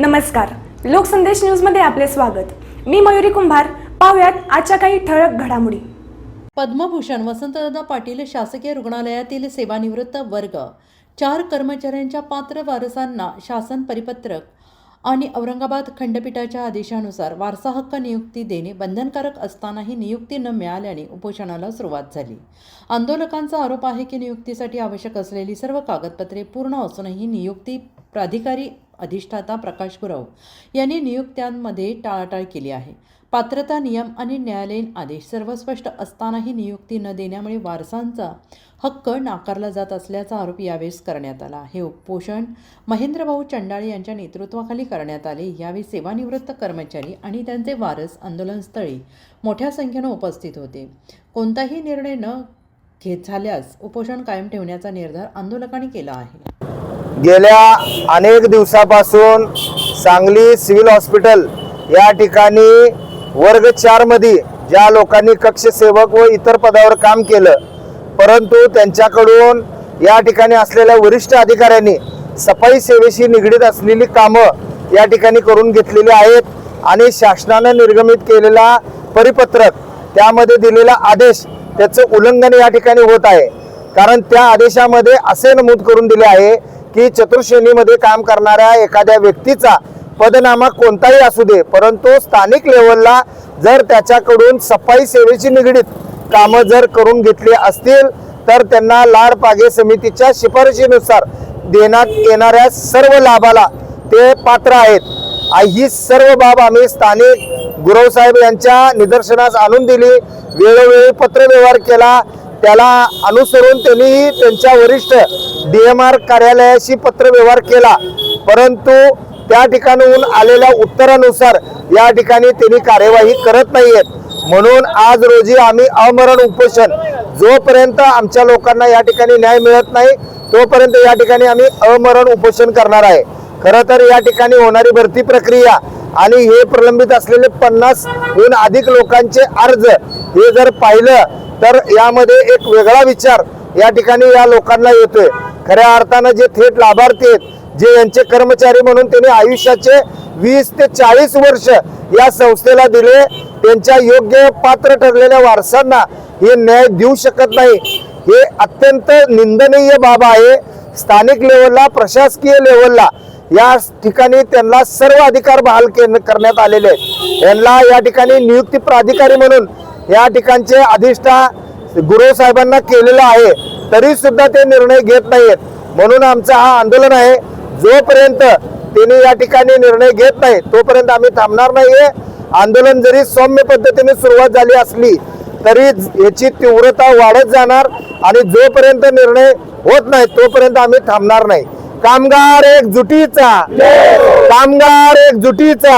नमस्कार, लोकसंदेश न्यूजमध्ये आपले स्वागत। मी मयुरी कुंभार। पाहुयात आजच्या काही ठळक घडामोडी। पद्मभूषण वसंतदादा पाटील शासकीय रुग्णालयातील सेवानिवृत्त वर्ग 4 कर्मचाऱ्यांच्या पात्र वारसांना शासन परिपत्रक आणि औरंगाबाद खंडपीठाच्या आदेशानुसार वारसा हक्क नियुक्ती देणे बंधनकारक असतानाही नियुक्ती न मिळाल्याने उपोषणाला सुरुवात झाली। आंदोलकांचा आरोप आहे की नियुक्तीसाठी आवश्यक असलेली सर्व कागदपत्रे पूर्ण असूनही नियुक्ती प्राधिकारी अधिष्ठाता प्रकाश गुरव यांनी नियुक्त्यांमध्ये टाळाटाळ केली आहे। पात्रता नियम आणि न्यायालयीन आदेश सर्व स्पष्ट असतानाही नियुक्ती न देण्यामुळे वारसांचा हक्क नाकारला जात असल्याचा आरोप यावेळेस करण्यात आला। हे उपोषण महेंद्रभाऊ चंडाळे यांच्या नेतृत्वाखाली करण्यात आले। यावेळी सेवानिवृत्त कर्मचारी आणि त्यांचे वारस आंदोलनस्थळी मोठ्या संख्येने उपस्थित होते। कोणताही निर्णय न घेत झाल्यास उपोषण कायम ठेवण्याचा निर्धार आंदोलकांनी केला आहे। गेल्या अनेक दिवसापासून सांगली सिव्हिल हॉस्पिटल या ठिकाणी वर्ग 4 मध्ये ज्या लोकांनी कक्ष सेवक व इतर पदावर काम केलं, परंतु त्यांच्याकडून या ठिकाणी असलेल्या वरिष्ठ अधिकाऱ्यांनी सफाई सेवेशी निगडीत असलेली कामं या ठिकाणी करून घेतलेली आहेत आणि शासनाने निर्गमित केलेला परिपत्रक त्यामध्ये दिलेला आदेश त्याचं उल्लंघन या ठिकाणी होत आहे। कारण त्या आदेशामध्ये असे नमूद करून दिले आहे की चतुर्श्रेणीमध्ये काम करणाऱ्या एखाद्या व्यक्तीचा पदनामा कोणताही असू दे, परंतु स्थानिक लेवलला जर त्याच्याकडून सफाई सेवेशी निगडीत कामं जर करून घेतली असतील तर त्यांना लाडपागे समितीच्या शिफारशीनुसार देण्यात येणाऱ्या सर्व लाभाला ते पात्र आहेत। ही सर्व बाब आम्ही स्थानिक गुरव साहेब यांच्या निदर्शनास आणून दिली। वेळोवेळी पत्रव्यवहार केला, त्याला अनुसरून त्यांनी त्यांच्या वरिष्ठ DMR कार्यालयाशी पत्रव्यवहार केला, परंतु त्या ठिकाणाहून आलेल्या उत्तरानुसार या ठिकाणी त्यांनी कार्यवाही करत नाहीयेत। म्हणून आज रोजी आम्ही अमरण उपोषण, जोपर्यंत आमच्या लोकांना या ठिकाणी न्याय मिळत नाही तोपर्यंत या ठिकाणी आम्ही अमरण उपोषण करणार आहे। खरं तर या ठिकाणी होणारी भरती प्रक्रिया आणि हे प्रलंबित असलेले 50हून अधिक लोकांचे अर्ज हे जर पाहिलं तर यामध्ये एक वेगळा विचार या ठिकाणी या लोकांना येतोय। खऱ्या अर्थानं जे थेट लाभार्थी आहेत, जे यांचे कर्मचारी म्हणून त्यांनी आयुष्याचे 20 ते 40 वर्ष या संस्थेला दिले, त्यांच्या योग्य पात्र ठरलेल्या वारसांना हे न्याय देऊ शकत नाही, हे अत्यंत निंदनीय बाब आहे। स्थानिक लेवलला, प्रशासकीय लेवलला या ठिकाणी त्यांना सर्व अधिकार बहाल करण्यात आलेले आहेत। यांना या ठिकाणी नियुक्ती प्राधिकारी म्हणून या ठिकाणचे अधिष्ठा गुरव साहेबांना केलेला आहे, तरी सुद्धा ते निर्णय घेत नाहीत। म्हणून आमचं हा आंदोलन आहे, जोपर्यंत त्यांनी या ठिकाणी निर्णय घेत नाही तोपर्यंत आम्ही थांबणार नाहीये। आंदोलन जरी सौम्य पद्धतीने सुरुवात झाली असली तरी याची तीव्रता वाढत जाणार आणि जोपर्यंत निर्णय होत नाही तोपर्यंत आम्ही थांबणार नाही। कामगार एकजुटीचा, कामगार एकजुटीचा।